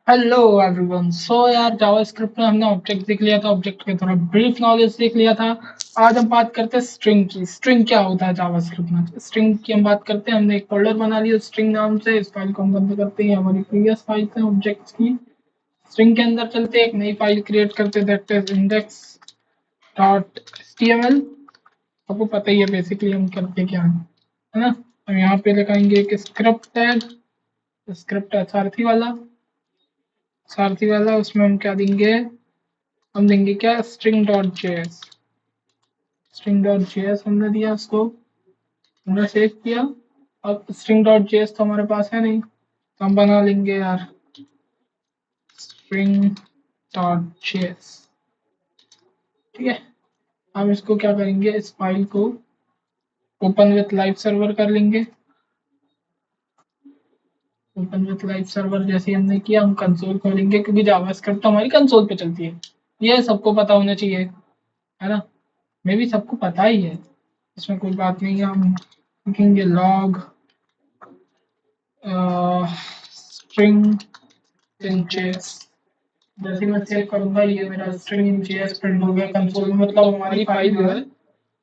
Hello everyone. सो यार JavaScript में हमने ऑब्जेक्ट देख लिया था, ऑब्जेक्ट के थोड़ा ब्रीफ नॉलेज देख लिया था। आज हम बात करते हैं स्ट्रिंग की। स्ट्रिंग क्या होता है जावास्क्रिप्ट में? स्ट्रिंग की हम बात करते हैं। हमने एक फोल्डर बना लिया स्ट्रिंग नाम से। इस फाइल को हम बंद करते हैं। हमारी प्रीवियस फाइल है ऑब्जेक्ट्स की। स्ट्रिंग के अंदर चलते हैं, एक नई फाइल क्रिएट करते हैं, that is index dot HTML. आपको पता ही है बेसिकली हम करते क्या है ना। हम यहाँ पे लगाएंगे एक स्क्रिप्ट टैग, स्क्रिप्ट अथॉरिटी वाला, सारथी वाला। उसमें हम क्या देंगे? हम देंगे क्या? String dot JS. String dot JS हमने दिया उसको, हमने सेव किया। अब स्ट्रिंग डॉट जेएस तो हमारे पास है नहीं, तो हम बना लेंगे यार स्ट्रिंग डॉट जेएस। ठीक है। हम इसको क्या करेंगे, इस फाइल को ओपन विथ लाइव सर्वर कर लेंगे। ओपन विथ लाइव सर्वर जैसे ही हमने किया, हम कंसोल खोलेंगे, क्योंकि जावास्क्रिप्ट तो हमारी कंसोल पे चलती है। ये सबको पता होना चाहिए, है ना। मे भी सबको पता ही है, इसमें कोई बात नहीं है। हम लिखेंगे लॉग स्ट्रिंग इन जेएस। जैसे मैं सेव करूंगा, ये मेरा स्ट्रिंग इन जेएस प्रिंट हो गया कंसोल में। मतलब हमारी फाइल जो है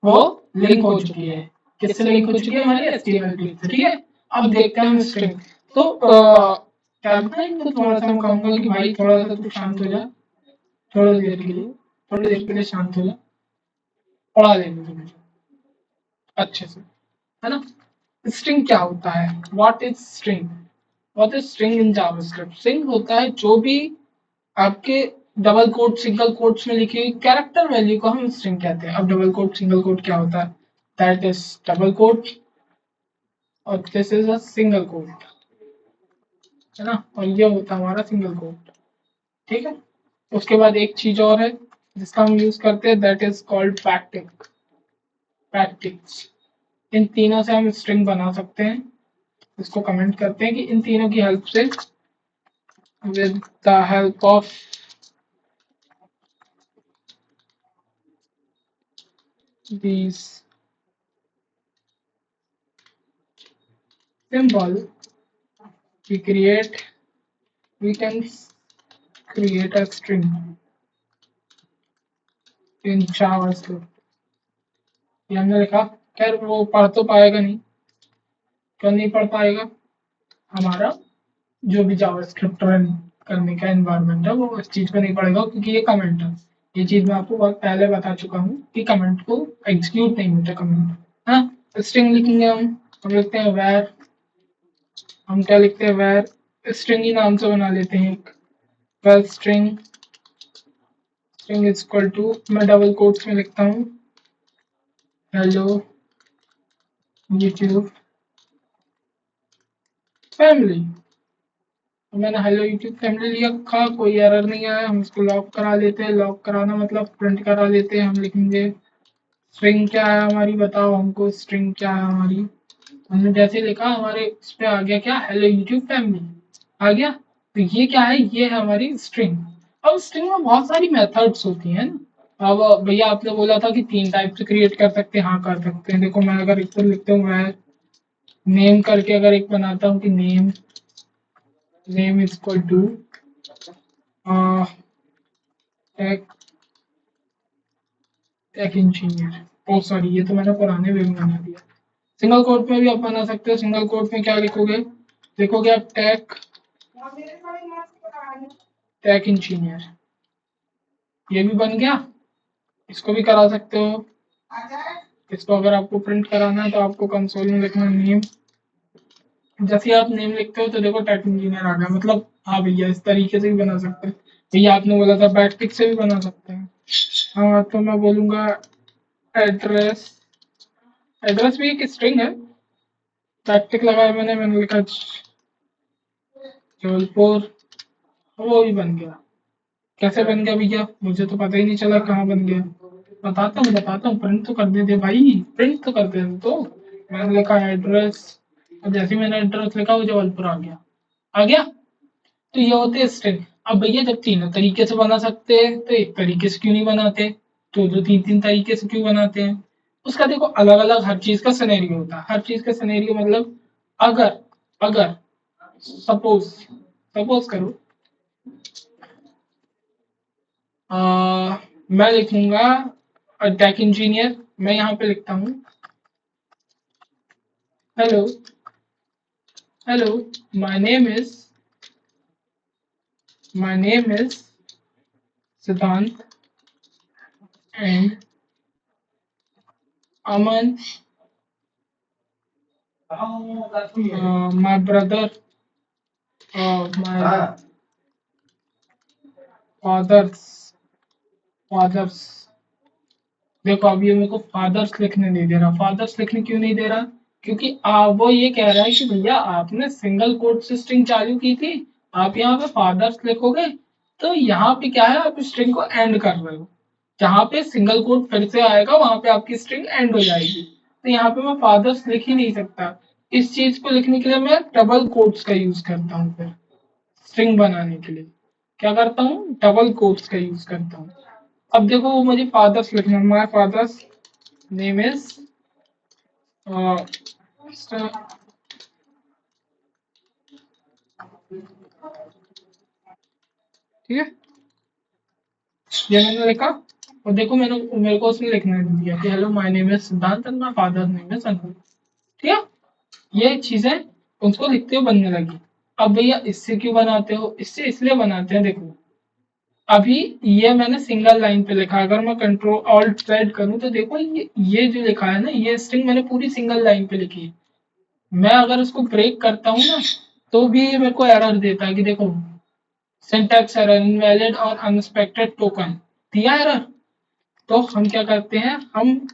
वो लिंक हो चुकी है। किससे लिंक हो चुकी है? हमारी एचटीएमएल पेज से। ठीक है। अब देखते हैं हम स्ट्रिंग। तो क्या बताएं इनको, थोड़ा सा मैं कहूंगा कि भाई थोड़ा सा तू शांत हो जा, थोड़ी देर के लिए, थोड़ी देर के लिए शांत हो जा, पढ़ा देंगे तुम्हें अच्छे से, है ना। स्ट्रिंग क्या होता है? What is string? What is string in JavaScript? String होता है जो भी आपके डबल कोट सिंगल कोट्स में लिखी हुई कैरेक्टर वैल्यू को हम स्ट्रिंग कहते हैं। अब डबल कोट सिंगल कोट क्या होता है? दैट इज डबल कोट, और this is a single quote, है ना। और ये होता है हमारा सिंगल कोट। ठीक है। उसके बाद एक चीज और है जिसका हम यूज करते हैं, that is called backtick. Backticks. इन तीनों से हम स्ट्रिंग बना सकते हैं। इसको कमेंट करते हैं कि इन तीनों की हेल्प से, with the help of these symbol, we create we can create a string in JavaScript। ये हमने लिखा। खैर वो पढ़ तो पाएगा नहीं। क्यों नहीं पढ़ पाएगा? हमारा जो भी जावास्क्रिप्ट रन करने का एनवायरनमेंट है वो इस चीज को नहीं पढ़ेगा, क्योंकि ये कमेंट है। ये चीज मैं आपको बहुत पहले बता चुका हूँ कि कमेंट को एग्जीक्यूट नहीं होता कमेंट, है ना। स्ट्रिंग लिखेंगे हम लिखते हैं where। हम क्या लिखते हैं? where स्ट्रिंग ही नाम से बना लेते हैं एक। well string is equal to, मैं डबल कोट्स में लिखता हूँ, हेलो यूट्यूब फैमिली। तो मैंने हेलो यूट्यूब फैमिली लिखा, कोई एरर नहीं आया। हम इसको लॉक करा लेते हैं। लॉक कराना मतलब प्रिंट करा लेते हैं। हम लिखेंगे स्ट्रिंग क्या है हमारी, बताओ हमको स्ट्रिंग क्या है हमारी। हमने जैसे लिखा, हमारे इस पे आ गया क्या? हेलो यूट्यूब फैमिली आ गया। तो ये क्या है? ये है हमारी स्ट्रिंग। अब स्ट्रिंग में बहुत सारी मेथड्स होती हैं ना। अब भैया आपने बोला था कि 3 टाइप से क्रिएट कर सकते हैं। हाँ कर सकते हैं। देखो मैं अगर एक तो लिखता हूँ मैं नेम करके, अगर एक बनाता हूँ कि name name is equal to tech tech engineer. Oh sorry, ये तो मैंने पुराने वे में बना दिया। सिंगल कोट में भी आप बना सकते हो। सिंगल कोट में क्या लिखोगे? लिखोगे आप टेक टेक इंजीनियर। ये भी बन गया। इसको भी करा सकते हो। इसको अगर आपको प्रिंट कराना है तो आपको कंसोल में लिखना नेम। जैसे ही आप नेम लिखते हो तो देखो टेक इंजीनियर आ गया। मतलब हाँ भैया, इस तरीके से भी बना सकते हैं। भैया आपने बोला था बैकटिक से भी बना सकते हैं। हाँ तो मैं बोलूंगा एड्रेस। एड्रेस भी एक स्ट्रिंग है। बैकटिक लगाया मैंने लिखा जबलपुर। वो भी बन गया। कैसे बन गया भैया? मुझे तो पता ही नहीं चला कहाँ बन गया। बताता हूँ, प्रिंट तो कर दे दे भाई, प्रिंट तो कर दे दे। तो मैंने लिखा एड्रेस, और जैसे ही मैंने एड्रेस लिखा वो जबलपुर आ गया। आ गया। तो ये होते हैं स्ट्रिंग। अब भैया जब तीनों तरीके से बना सकते हैं तो एक तरीके से क्यों नहीं बनाते? तो दो तीन तीन तरीके से क्यों बनाते हैं? उसका देखो अलग अलग हर चीज का सिनेरियो होता है। हर चीज का सिनेरियो मतलब, अगर अगर सपोज सपोज करो मैं लिखूंगा टेक इंजीनियर। मैं यहाँ पे लिखता हूँ hello hello my name is Siddhant and Aman my brother my father's father's. देखो अब ये मेरे को फादर्स लिखने नहीं दे रहा। फादर्स लिखने क्यों नहीं दे रहा? क्योंकि वो ये कह रहा है कि भैया आपने सिंगल कोट से स्ट्रिंग चालू की थी, आप यहाँ पे फादर्स लिखोगे तो यहाँ पे क्या है, आप स्ट्रिंग को एंड कर रहे हो। जहाँ पे सिंगल कोट फिर से आएगा वहां पे आपकी स्ट्रिंग एंड हो जाएगी। तो यहाँ पे मैं फादर्स लिख ही नहीं सकता। इस चीज को लिखने के लिए मैं डबल कोट्स का यूज करता हूँ। फिर स्ट्रिंग बनाने के लिए क्या करता हूँ, डबल कोट्स का यूज करता हूँ। अब देखो वो मुझे फादर्स लिखना, माय फादर्स नेम इज ठीक है, ये मैंने लिखा। और देखो मैंने मेरे को उसने लिखने दिया कि hello my name is Siddhant and my father name is Anoop. ठीक है, ये चीजें उसको लिखते हुए बनने लगी। अब भैया इससे क्यों बनाते हो? इससे इसलिए बनाते हैं, देखो अभी ये मैंने सिंगल लाइन पे लिखा। अगर मैं कंट्रोल ऑल्ट सेट करूं तो देखो ये जो लिखा है ना, ये स्ट्रिंग मैंने पूरी सिंगल लाइन पे लिखी है। मैं अगर इसको ब्रेक करता हूँ ना तो भी ये मेरे को एरर देता है कि देखो सिंटैक्स एरर, इनवैलिड और अनएक्सपेक्टेड टोकन दिया एरर। तो हम क्या करते हैं, हम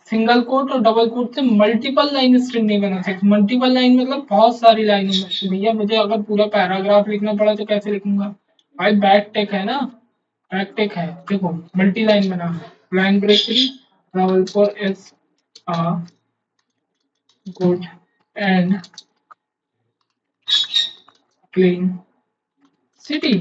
सिंगल कोट और डबल कोट से मल्टीपल लाइन स्ट्रिंग नहीं बना सकते। मल्टीपल लाइन मतलब बहुत सारी लाइनों में। तो भैया मुझे अगर पूरा पैराग्राफ लिखना पड़ा तो कैसे लिखूंगा? भाई बैक टेक है ना, बैक टेक है। देखो मल्टी लाइन बना, line break three travel for is a good and clean city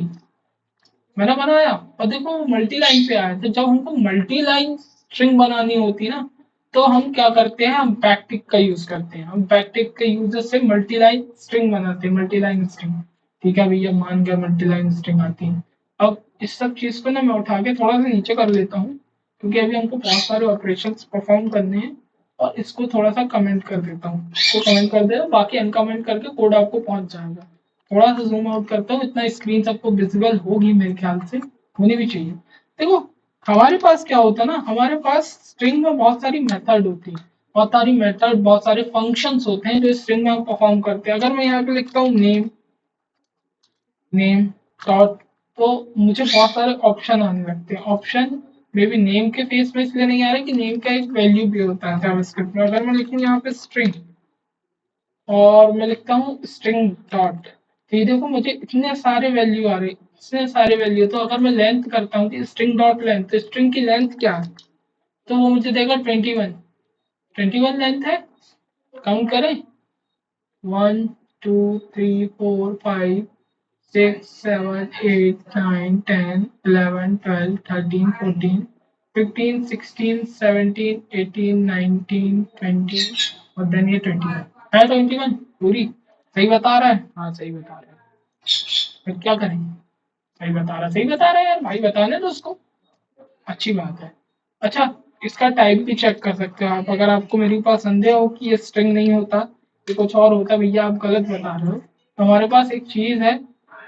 मैंने बनाया। और देखो मल्टी लाइन पे आया। तो जब हमको मल्टी लाइन स्ट्रिंग बनानी होती ना तो हम क्या करते हैं, हम बैकटिक का यूज करते हैं। हम बैकटिक के यूज से मल्टी लाइन स्ट्रिंग बनाते हैं, मल्टी लाइन स्ट्रिंग। ठीक है भैया, मान गया मल्टी लाइन स्ट्रिंग आती है। अब इस सब चीज को ना मैं उठा के थोड़ा सा नीचे कर लेता हूँ, क्योंकि अभी हमको बहुत सारे ऑपरेशन परफॉर्म करने हैं। और इसको थोड़ा सा कमेंट कर देता हूँ, इसको कमेंट कर देना, बाकी अनकमेंट करके कोड आपको पहुंच जाएगा। थोड़ा सा जूम आउट करता हूँ, इतना स्क्रीन सबको विजिबल होगी मेरे ख्याल से, होनी भी चाहिए। देखो हमारे पास क्या होता है ना, हमारे पास स्ट्रिंग में बहुत सारी मेथड होती है, बहुत सारी मेथड, बहुत सारे फंक्शंस होते हैं जो स्ट्रिंग में हम परफॉर्म करते हैं। अगर मैं यहाँ पे लिखता हूँ नेम नेम डॉट, तो मुझे बहुत सारे ऑप्शन आने लगते हैं। ऑप्शन मे बी नेम के फेस में इसलिए नहीं आ रहा कि नेम का एक वैल्यू भी होता है जावास्क्रिप्ट में। अगर मैं लिखूँ यहाँ पे स्ट्रिंग और मैं लिखता हूँ स्ट्रिंग डॉट, तो ये देखो मुझे इतने सारे वैल्यू आ रहे, इतने सारे वैल्यू। तो अगर मैं लेंथ करता हूँ कि स्ट्रिंग डॉट लेंथ, तो स्ट्रिंग की लेंथ क्या है, तो वो मुझे देगा 21। 21 लेंथ है। काउंट करें, 1 2 3 4 5 6 7 8 9 10 11 12 13 14 15 16 17 18 19 20 और देन ये 21 है। 21 पूरी सही बता रहा है। हाँ सही बता रहा है। फिर क्या करेंगे, सही बता रहा, सही बता रहा है यार भाई, बताने दो उसको, अच्छी बात है। अच्छा, इसका टाइप भी चेक कर सकते हो आप। अगर आपको मेरे पास संदेह हो कि ये स्ट्रिंग नहीं होता, ये कुछ और होता, भैया आप गलत बता रहे हो, तो हमारे पास एक चीज है,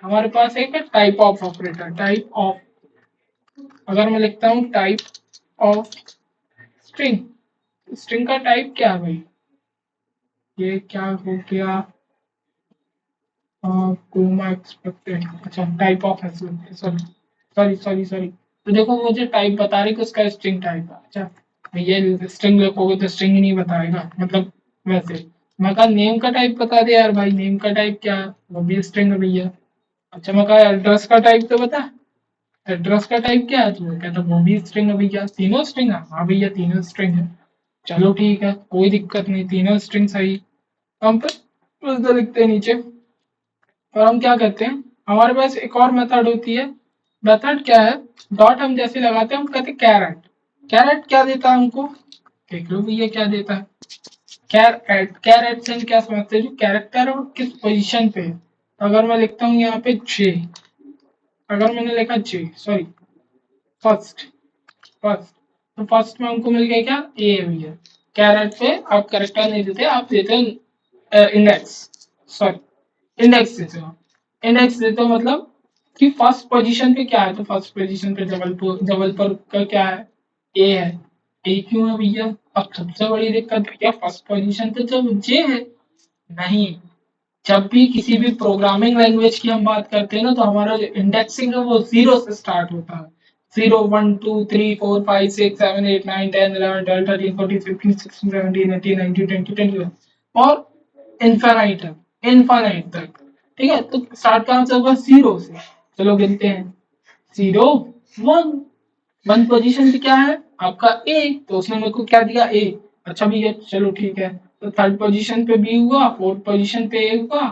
हमारे पास एक है type of operator. Type of, अगर मैं लिखता हूँ टाइप ऑफ स्ट्रिंग, स्ट्रिंग का टाइप क्या है भाई, ये क्या हो गया, कोमा एक्सपेक्टेड, अच्छा टाइप ऑफ है, सॉरी सॉरी सॉरी सॉरी। तो देखो मुझे टाइप बता रही कि उसका स्ट्रिंग टाइप है। अच्छा ये स्ट्रिंग लिखोगे तो स्ट्रिंग ही नहीं बताएगा, मतलब वैसे मैं कहा नेम का टाइप बता दे यार भाई, नेम का टाइप क्या है, वो भी स्ट्रिंग है भैया। अच्छा मैं कहा एड्रेस का टाइप तो बता, एड्रेस का टाइप क्या है, तो वो कहता वो भी स्ट्रिंग है भैया। तीनों स्ट्रिंग है, हाँ भैया तीनों स्ट्रिंग है। चलो ठीक है, कोई दिक्कत नहीं, तीनों स्ट्रिंग सही। हम तो लिखते हैं नीचे। और हम क्या करते हैं, हमारे पास एक और मेथड होती है। मेथड क्या है, डॉट हम जैसे लगाते हैं हम कहते हैं कैरेट। कैरेट क्या देता है हमको, देख लो भैया क्या देता है। कैरेट, कैरेट से हम क्या समझते हैं, जो कैरेक्टर और किस पोजीशन पे है। तो अगर मैं लिखता हूँ यहाँ पे जे, अगर मैंने लिखा जे, सॉरी फर्स्ट फर्स्ट तो फर्स्ट में हमको मिल गया क्या, ए है भैया। कैरेट पे आप करेक्टर नहीं देते, आप देते इंडेक्स, सॉरी इंडेक्स देते हो। इंडेक्स देते हो मतलब कि फर्स्ट पोजीशन पे क्या है, तो फर्स्ट पोजीशन पे जबलपुर, जबलपुर का क्या है, ए है। ए क्यों है भैया, अब सबसे बड़ी दिक्कत भैया फर्स्ट पोजीशन पे तो जे है। नहीं, जब भी किसी भी प्रोग्रामिंग लैंग्वेज की हम बात करते हैं ना, तो हमारा जो इंडेक्सिंग है वो जीरो से स्टार्ट होता है। Zero, one, two, three, four, five, six, seven, eight, nine, 10, 11, 12, 13, 14, 15, 16, 17, 18, 19, 20, 21 और इनफाइनाइट है, इनफाइनाइट तक। ठीक है, तो स्टार्ट कहाँ से होगा, जीरो से। चलो गिनते हैं, जीरो, वन। वन पोजीशन पे क्या है आपका ए, तो उसने मेरे को क्या दिया, ए। अच्छा भैया चलो ठीक है, तो थर्ड पोजीशन पे बी हुआ, फोर्थ पोजीशन पे ए हुआ,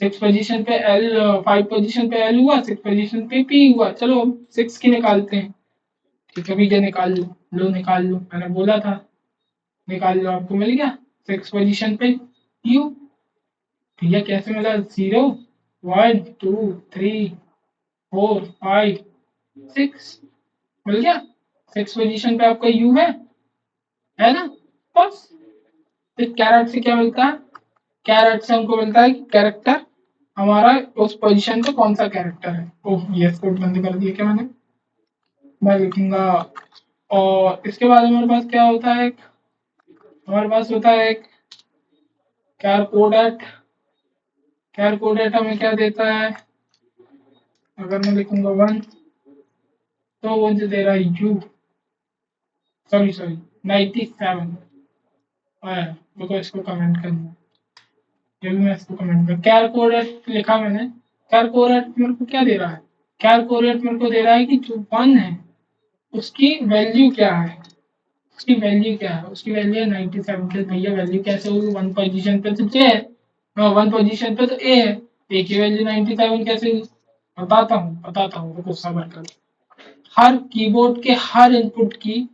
सिक्स पोजीशन पे एल, फाइव पोजीशन पे एल हुआ, सिक्स पोजीशन पे पी हुआ। चलो हम सिक्स की निकालते हैं। ठीक है भैया निकाल लो, लो निकाल लो, मैंने बोला था निकाल लो, आपको मिल गया सिक्स पोजीशन पे यू। भैया कैसे मिला, zero, one, two, three, four, five, six, मिल गया। सिक्स पोजीशन पे आपका यू है ना, बस। फिर कैरेट से क्या मिलता है, कैरेट से हमको मिलता है कि कैरेक्टर हमारा उस पोजीशन का कौन सा कैरेक्टर है। ओह यस, कोड बंद कर दिया क्या मैंने, मैं लिखूंगा। और इसके बाद हमारे पास क्या होता है, हमारे पास होता है एक कैर कोडेट। कैर कोडेट हमें क्या देता है, अगर मैं लिखूंगा वन, तो वो जो दे रहा है यू, सॉरी सॉरी 97 है। देखो इसको कमेंट करना है, ये भी मैं इसको कमेंट कर, कैर कोडेट लिखा मैंने। कैर कोडेट मेरे को क्या दे रहा है, कैर कोडेट मेरे को दे रहा है कि जो वन है उसकी वैल्यू क्या है, उसकी वैल्यू क्या है, उसकी वैल्यू है 97। के भैया वैल्यू कैसे होगी, वन पोजीशन पे तो जे है, वन पोजीशन पे तो ए है, ए की वैल्यू 97 कैसे हुई, बताता हूँ रुको सबर करो। हर कीबोर्ड के हर इनपुट की,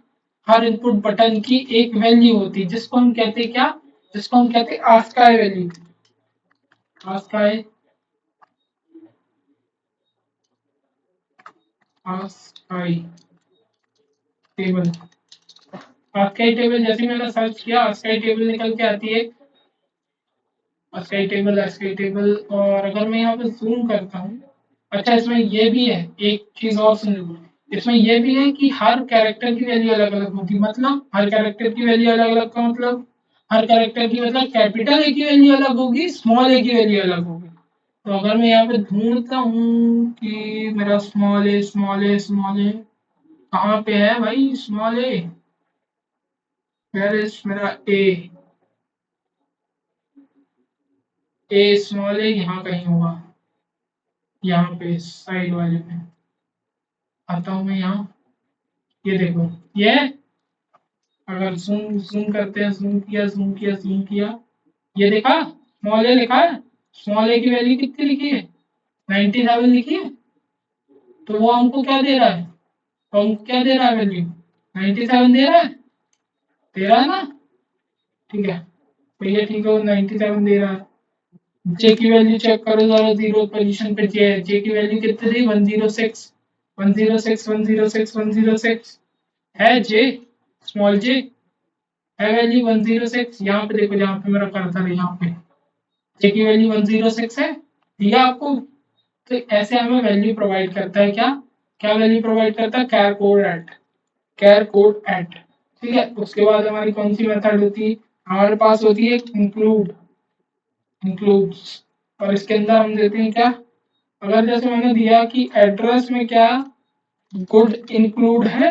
हर इनपुट बटन की एक वैल्यू होती है, जिसको हम कहते हैं क्या, जिसको हम कहते हैं ASCII value. ASCII, ASCII table. ASCII table जैसे मैंने सर्च किया, आस्काई टेबल निकल के आती है, स्काई टेबल, स्काई टेबल। और अगर मैं यहाँ पे जूम करता हूँ, अच्छा इसमें ये भी है, एक चीज और सुन लो, इसमें ये भी है कि हर कैरेक्टर की वैल्यू अलग अलग होगी। मतलब हर कैरेक्टर की वैल्यू अलग अलग का मतलब, हर कैरेक्टर की मतलब कैपिटल ए की वैल्यू अलग होगी, स्मॉल ए की वैल्यू अलग होगी। तो अगर मैं यहाँ पे ढूंढता हूँ कि मेरा स्मॉल ए, स्मॉल ए, स्मॉल ए कहाँ पे है भाई, स्मॉल ए, वेयर इज मेरा ए, ए स्मॉल ए यहाँ कहीं होगा, यहाँ पे साइड वाले पे आता हूँ मैं यहाँ। ये देखो, ये अगर जूम जूम करते हैं, जूम किया, जूम किया, जूम किया, ये देखा स्मॉल ए लिखा है, स्मॉल ए की वैल्यू कितनी लिखी है, 97 लिखी है। तो वो हमको क्या दे रहा है, तो हमको क्या दे रहा है वैल्यू, 97 दे रहा है, दे रहा है ना। ठीक है भैया, ठीक है वो 97 दे रहा है। जे की वैल्यू चेक करो जरा, जीरो पोजीशन पे जे है, जे की वैल्यू कितनी थी, 106, 106, 106, 106 है जे, स्मॉल जे है वैल्यू 106। यहाँ पे देखो, जहाँ पे मेरा कर्सर है यहाँ पे, जे की वैल्यू 106 है, दिया आपको। तो ऐसे हमें वैल्यू प्रोवाइड करता है क्या, क्या वैल्यू प्रोवाइड करता है, कैर कोड एट, कैर कोड एट। ठीक है, उसके बाद हमारी कौन सी मेथड होती है, हमारे पास होती है इंक्लूड, इंक्लूड्स। और इसके अंदर हम देते हैं क्या, अगर जैसे मैंने दिया कि एड्रेस में क्या गुड इंक्लूड है,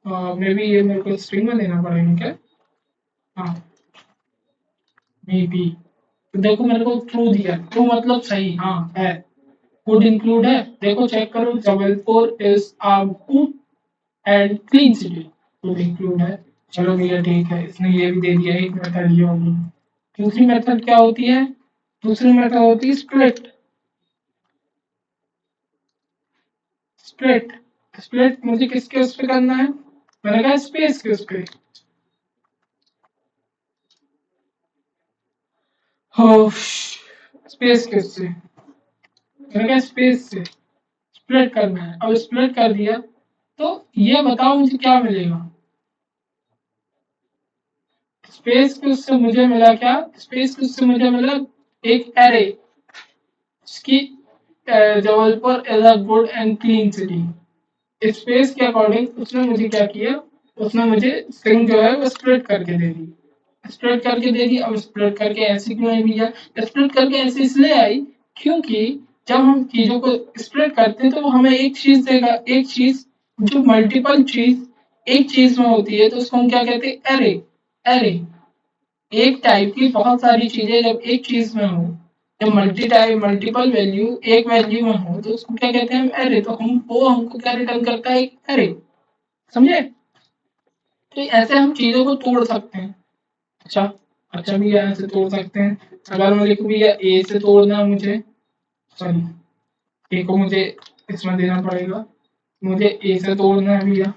मे बी ये मेरे को स्ट्रिंग में देना पड़ेगा क्या, हाँ मे बी। तो देखो मेरे को ट्रू दिया, ट्रू मतलब सही, हाँ है, गुड इंक्लूड है। देखो चेक करो, Jabalpur is a good and clean city, good include है। चलो भैया ठीक है, इसने ये भी दे दिया, एक मेथड ये होगी। दूसरी मेथड क्या होती है, दूसरी मेथड होती है स्प्लिट। स्प्लिट, स्प्लिट मुझे किसके उस पे करना है, मैंने कहा स्पेस के उस पे, स्पेस के उससे, मैंने कहा स्पेस से, स्प्लिट करना है। अब स्प्लिट कर दिया तो ये बताओ मुझे क्या मिलेगा। स्पेस के उससे मुझे मिला क्या, स्पेस के उससे मुझे मिला एक एरे, इसकी Jabalpur is a good and clean city. Space के अकॉर्डिंग उसने मुझे क्या किया, उसने मुझे स्ट्रिंग जो है वो स्प्लिट करके दे दी, स्प्लिट करके दे दी। अब स्प्लिट करके ऐसे क्यों आई भैया, स्प्लिट करके ऐसे इसलिए आई क्योंकि जब हम चीजों को स्प्लिट करते हैं तो वो हमें एक चीज देगा, एक चीज जो मल्टीपल चीज एक चीज में होती है तो उसको हम क्या कहते हैं, एरे। एरे एक टाइप की बहुत सारी चीजें जब एक चीज में हो, जब मल्टी टाइप मल्टीपल वैल्यू एक वैल्यू में हो तो उसको क्या कहते हैं, हम एरे। तो हम वो हमको क्या रिटर्न करता है, एक एरे। समझे। तो ऐसे हम चीजों को तोड़ सकते हैं। अच्छा, अच्छा भी यहाँ से तोड़ सकते हैं। अगर मैं लिखूँ भैया ए से तोड़ना है मुझे, सॉरी ए को मुझे इसमें देना पड़ेगा, मुझे ए से तोड़ना है भैया।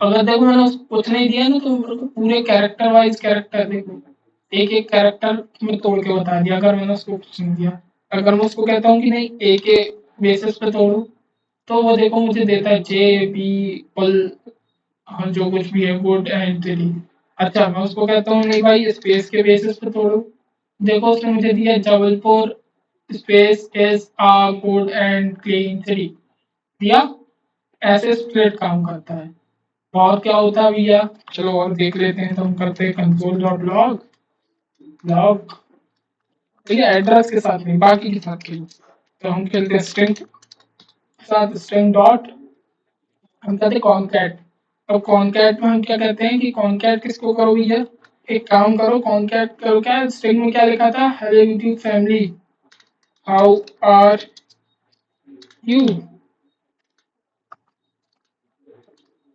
अगर देखो मैंने कुछ नहीं दिया ना तो मेरे को पूरे कैरेक्टर वाइज कैरेक्टर देखो एक एक कैरेक्टर में तोड़ के बता दिया, अगर मैंने उसको कुछ नहीं दिया। अगर मैं उसको कहता हूँ कि नहीं ए के बेसिस पे तोड़ो तो वो देखो मुझे देता है जे बी पल, हाँ जो कुछ भी है गुड एंड तेरी। अच्छा मैं उसको कहता हूँ नहीं भाई स्पेस के बेसिस पे तोड़ो, देखो उसने मुझे दिया Jabalpur space is a good and clean city दिया। ऐसे स्प्लिट काम करता है। और क्या होता है भैया, चलो और देख लेते हैं। तो हम करते हैं कंसोल डॉट लॉग, लॉग ठीक है एड्रेस के साथ नहीं बाकी के साथ खेलो। तो हम खेलते हैं स्ट्रिंग के साथ, स्ट्रिंग डॉट हम कहते हैं कॉनकैट। अब कॉनकैट में हम क्या कहते हैं कि कॉनकैट किसको करो भैया, एक काम करो कॉनकैट करो, क्या स्ट्रिंग में क्या लिखा था, hello YouTube family how are you.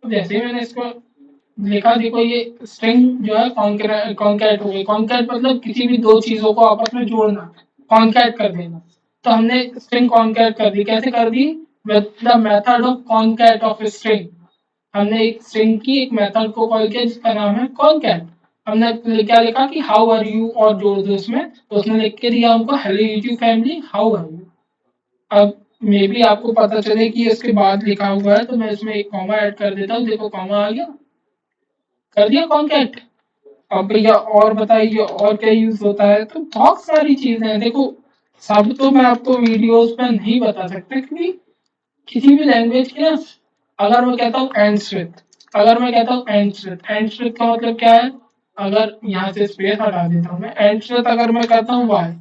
तो जैसे ही मैंने इसको लिखा देखो ये स्ट्रिंग जो है कॉन्कैट हो गई। कॉन्कैट मतलब किसी भी दो चीजों को आपस में जोड़ना, कॉन्कैट कर देना। तो हमने स्ट्रिंग कॉन्कैट कर दी, कैसे कर दी, with the method of concat of string. हमने एक स्ट्रिंग की एक मेथड को कॉल किया जिसका नाम है कॉन्कैट। हमने क्या लिखा कि हाउ आर यू और जोड़ दो उसमें, तो उसने लिख के दिया हमको hello YouTube family how are you. अब मे बी आपको पता चले कि इसके बाद लिखा हुआ है तो मैं इसमें एक कॉमा ऐड कर देता हूँ, देखो कॉमा आ गया, कर दिया कॉन्कैट। अब भैया और बताइए और क्या यूज होता है, तो बहुत सारी चीजें हैं देखो। सब तो मैं आपको वीडियोस में नहीं बता सकता क्योंकि किसी भी लैंग्वेज की ना, अगर मैं कहता हूँ एंड विथ, अगर मैं कहता हूँ एंड विथ का मतलब क्या है, अगर यहाँ से स्पेस हटा देता हूँ मैं, एंड विथ अगर मैं कहता हूँ वाई,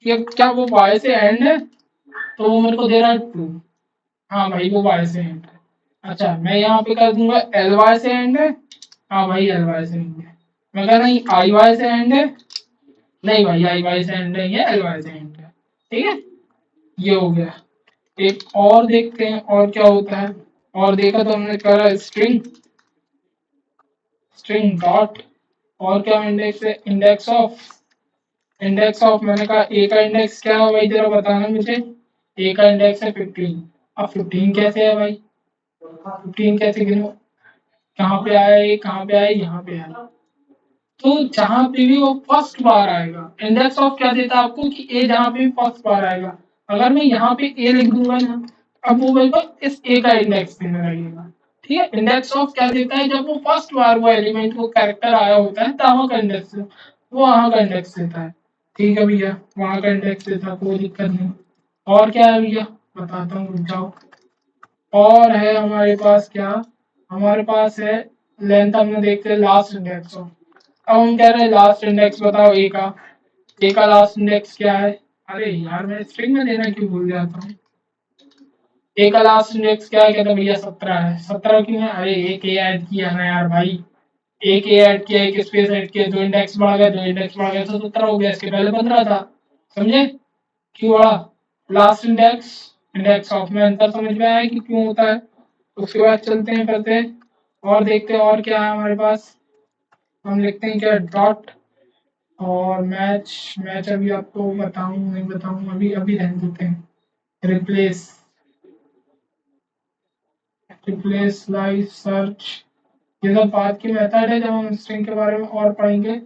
कि क्या वो वाई से एंड है, तो वो मेरे को दे रहा है ट्रू। हाँ भाई वो वाई से एंड है। अच्छा मैं यहाँ पे कर दूंगा एल वाई से एंड है, हाँ भाई एल वाई से एंड है। मैं कह नहीं आई वाई से एंड है, नहीं भाई आई वाई से एंड नहीं है, एल वाई से एंड है। ठीक है, ये हो गया। एक और देखते हैं और क्या होता है। और देखा तो हमने करा स्ट्रिंग, स्ट्रिंग डॉट और क्या इंडेक्स है, इंडेक्स ऑफ, इंडेक्स ऑफ मैंने कहा ए का इंडेक्स क्या है भाई जरा बताना मुझे। ए का इंडेक्स है 15। अब 15 कैसे है भाई, 15 कैसे गिनो, कहाँ पे आया ये, कहाँ पे आया, यहाँ पे आया। तो जहां पे भी वो फर्स्ट बार आएगा, इंडेक्स ऑफ क्या देता है आपको कि ए जहां पे भी फर्स्ट बार आएगा, अगर मैं यहाँ पे ए लिख दूंगा ना, अब वो मेरे को इस ए का इंडेक्स देने लगेगा। ठीक है, इंडेक्स ऑफ क्या देता है, जब वो फर्स्ट बार वो एलिमेंट वो कैरेक्टर आया होता है तहाँ का इंडेक्स, वो वहां का इंडेक्स देता है। ठीक है भैया, वहां का इंडेक्स देता है, कोई दिक्कत नहीं। और क्या है भैया बताता हूँ, रुक जाओ। और है हमारे पास क्या, हमारे पास है लेंथ, हमने देखते हैं लास्ट इंडेक्स ऑफ। अब हम कह रहे हैं लास्ट इंडेक्स बताओ ए का, ए का लास्ट इंडेक्स क्या है, अरे यार मैं स्ट्रिंग में देना क्यों भूल जाता हूँ। ए का लास्ट इंडेक्स क्या है, कहता है भैया 17 है। 17 क्यों है, अरे एक ए ऐड किया ना यार भाई, एक ए ऐड किया, एक स्पेस ऐड किया, दो इंडेक्स बढ़ गए, दो इंडेक्स बढ़ गए तो 17 हो गया, इसके पहले 15 था। समझे क्यों बढ़ा, लास्ट इंडेक्स, इंडेक्स ऑफ में अंतर समझ में आया कि क्यों होता है। उसके बाद चलते हैं करते हैं और देखते हैं और क्या है हमारे पास। हम लिखते हैं क्या डॉट और मैच, मैच अभी आपको बताऊं नहीं बताऊं, अभी अभी रहने देते हैं। रिप्लेस, रिप्लेस लाइव सर्च, ये सब बात की मेथड है, जब हम स्ट्रिंग के बारे में और पढ़ेंगे।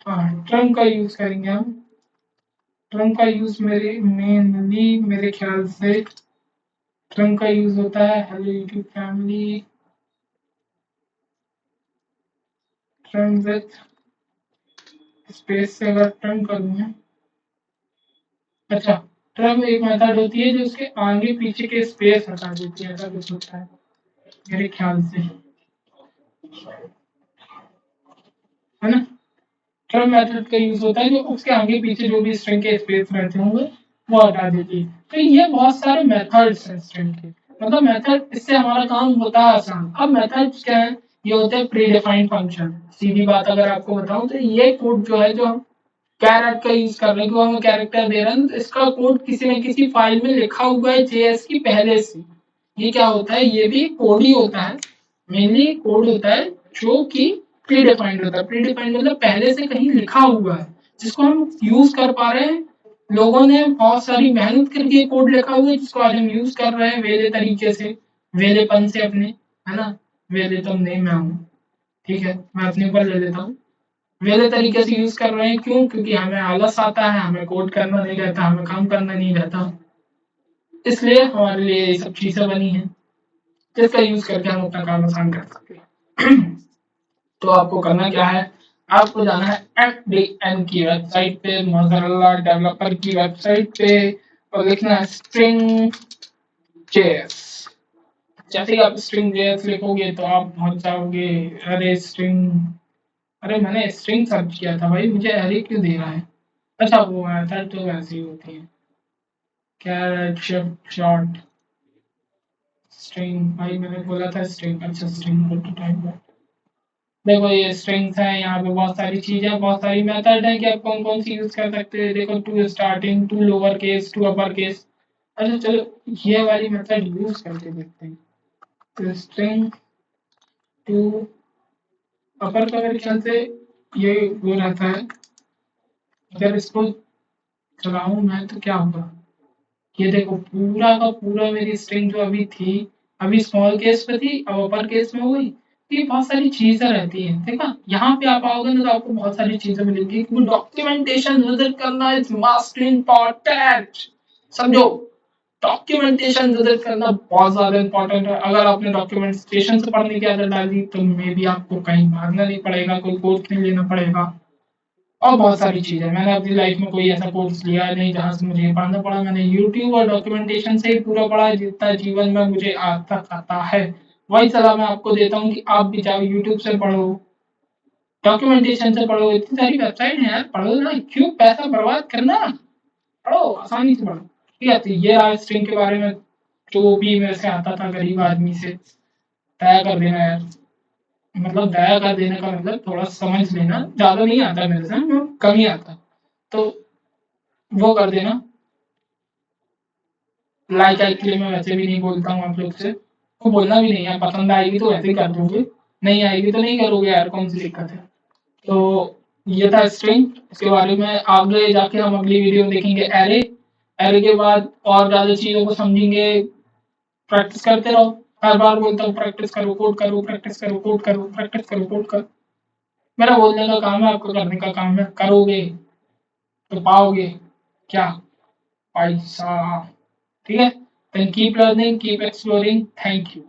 हाँ ट्रंक का यूज करेंगे हम, ट्रंक का यूज मेरे ख्याल से ट्रंक का यूज होता है hello YouTube family trunk with space से अगर ट्रंक करूँ। अच्छा, ट्रंक एक मेथड होती है जो उसके आगे पीछे के स्पेस हटा देती है, ऐसा कुछ होता है मेरे ख्याल से, है ना। ट्रंक मेथड का यूज होता है जो उसके आगे पीछे जो भी स्ट्रिंग के स्पेस रहते होंगे वो हटा देती है। तो ये बहुत सारे मेथड्स हैं स्ट्रिंग के, मतलब मेथड, इससे हमारा काम होता है आसान। अब मेथड्स क्या है, ये होते हैं प्री डिफाइंड फंक्शन। सीधी बात अगर आपको बताऊं तो ये कोड जो है, जो हम कैरेट का यूज कर रहे हैं, जो हमें कैरेक्टर दे रहे हैं, तो इसका कोड किसी न किसी फाइल में लिखा हुआ है जेएस की पहले से। ये क्या होता है, ये भी कोड ही होता है, मेनली कोड होता है जो कि प्री डिफाइंड होता है। प्री डिफाइंड मतलब पहले से कहीं लिखा हुआ है जिसको हम यूज कर पा रहे हैं। लोगों ने बहुत सारी मेहनत करके कोड लिखा हुआ है जिसको आज हम यूज कर रहे हैं वेले तरीके से, वेलेपन से अपने, है ना। वेले तो नहीं मैं हूँ, ठीक है, मैं अपने ऊपर ले लेता हूँ। वेले तरीके से यूज कर रहे हैं, क्यों? क्योंकि हमें आलस आता है, हमें कोड करना नहीं रहता, हमें काम करना नहीं रहता, इसलिए हमारे लिए ये सब चीजें बनी हैं जिसका यूज करके हम अपना काम आसान कर सकते हैं। तो आपको करना क्या है, आपको जाना है FDN की वेबसाइट पे, मोज़रेला डेवलपर की वेबसाइट पे, और लिखना है स्ट्रिंग जेएस। जैसे ही आप स्ट्रिंग जेएस लिखोगे तो आप पहुंच जाओगे। अरे स्ट्रिंग, अरे मैंने स्ट्रिंग सर्च किया था भाई, मुझे अरे क्यों दे रहा है। अच्छा वो मेथड तो वैसे ही होती है, कैरेट शिफ्ट शॉर्ट स्ट्रिंग, भाई मैंने बोला था स्ट्रिंग, अच्छा स्ट्रिंग टाइप। देखो ये स्ट्रिंग्स है, यहाँ पे बहुत सारी चीजें, बहुत सारी मेथड है कि आप कौन कौन सी यूज कर सकते हैं। देखो to starting, to lower case, to upper case. अच्छा चलो ये वाली मेथड यूज करके देखते हैं। तो स्ट्रिंग टू अपर का मेरे ख्याल से ये वो रहता है, अगर इसको चलाऊं मैं तो क्या होगा। ये देखो पूरा का पूरा मेरी स्ट्रिंग जो अभी थी, अभी स्मॉल केस पे थी, अब अपर केस में हो गई। ये बहुत सारी चीजें रहती हैं, ठीक है। यहाँ पे आप आओगे ना तो आपको बहुत सारी चीजें मिलेंगी, क्योंकि डॉक्यूमेंटेशन विजिट करना इज मस्ट इम्पोर्टेंट, समझो। डॉक्यूमेंटेशन विजिट करना बहुत ज्यादा इंपॉर्टेंट है। अगर आपने डॉक्यूमेंटेशन से पढ़ने की आदत डाली तो मे बी आपको कहीं भागना नहीं पड़ेगा, कोई कोर्स नहीं लेना पड़ेगा, और बहुत सारी चीजें। मैंने अपनी लाइफ में कोई ऐसा कोर्स लिया नहीं जहाँ से मुझे पढ़ना पड़ा, मैंने यूट्यूब और डॉक्यूमेंटेशन से ही पूरा पढ़ा, जितना जीवन में मुझे आज तक आता है। वही सलाह मैं आपको देता हूँ कि आप भी जाओ यूट्यूब से पढ़ो, डॉक्यूमेंटेशन से पढ़ो, इतनी सारी वेबसाइट है यार, पढ़ो ना, क्यों पैसा बर्बाद करना, पढ़ो, आसानी से पढ़ो। ठीक है, तो ये रहा स्ट्रिंग के बारे में, जो भी मेरे से आता था गरीब आदमी से, दया कर देना यार। मतलब दया कर देने का मतलब थोड़ा समझ लेना, ज्यादा नहीं आता मेरे से, कम ही आता, तो वो कर देना। लाइक आइक के लिए मैं वैसे भी नहीं बोलता हूँ आप लोग से, वो बोलना भी नहीं है, पसंद आएगी तो वैसे ही कर दोगे, नहीं आएगी तो नहीं करोगे यार, कौन सी दिक्कत है। तो ये था स्ट्रिंग, इसके बारे में आगे जाके हम अगली वीडियो में देखेंगे एरे। एरे के बाद और ज्यादा चीजों को समझेंगे। प्रैक्टिस करते रहो, हर बार बोलता हूँ प्रैक्टिस करो कोड करो, प्रैक्टिस करो कोड करो, प्रैक्टिस करो कोड करो। मेरा बोलने का काम है, आपको करने का काम है, करोगे तो पाओगे क्या, पैसा। ठीक है, then keep learning, keep exploring, thank you।